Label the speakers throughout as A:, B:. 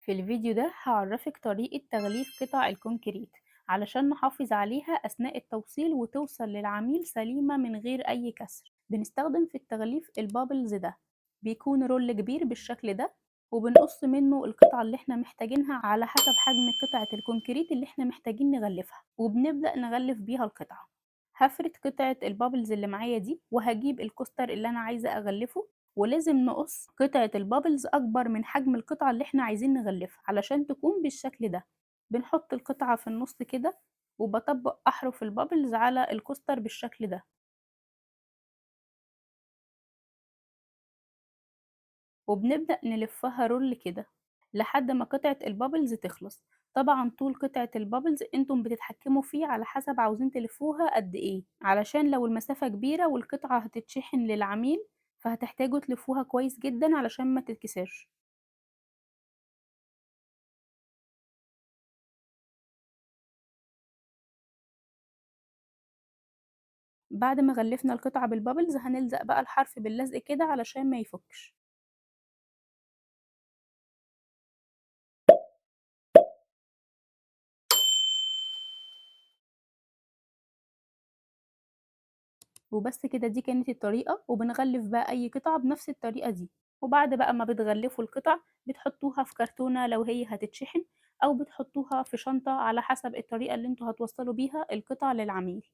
A: في الفيديو ده هعرفك طريقة تغليف قطع الكونكريت علشان نحافظ عليها أثناء التوصيل وتوصل للعميل سليمة من غير أي كسر. بنستخدم في التغليف البابلز ده، بيكون رول كبير بالشكل ده، وبنقص منه القطعة اللي احنا محتاجينها على حسب حجم قطعة الكونكريت اللي احنا محتاجين نغلفها، وبنبدأ نغلف بيها القطعة. هفرد قطعة البابلز اللي معايا دي وهجيب الكوستر اللي أنا عايزة أغلفه، ولازم نقص قطعة البابلز أكبر من حجم القطعة اللي احنا عايزين نغلفها علشان تكون بالشكل ده. بنحط القطعة في النص كده، وبطبق أحرف البابلز على الكوستر بالشكل ده، وبنبدأ نلفها رول كده لحد ما قطعة البابلز تخلص. طبعا طول قطعة البابلز انتم بتتحكموا فيه على حسب عاوزين تلفوها قد ايه، علشان لو المسافة كبيرة والقطعة هتتشحن للعميل فهتحتاجوا تلفوها كويس جدا علشان ما تتكسرش. بعد ما غلفنا القطعة بالبابلز هنلزق بقى الحرف باللزق كده علشان ما يفكش. وبس كده، دي كانت الطريقة، وبنغلف بقى أي قطعة بنفس الطريقة دي. وبعد بقى ما بتغلفوا القطع بتحطوها في كرتونة لو هي هتتشحن، أو بتحطوها في شنطة على حسب الطريقة اللي انتوا هتوصلوا بيها القطع للعميل.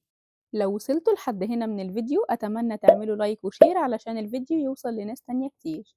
A: لو وصلتوا لحد هنا من الفيديو أتمنى تعملوا لايك وشير علشان الفيديو يوصل لناس تانية كتير.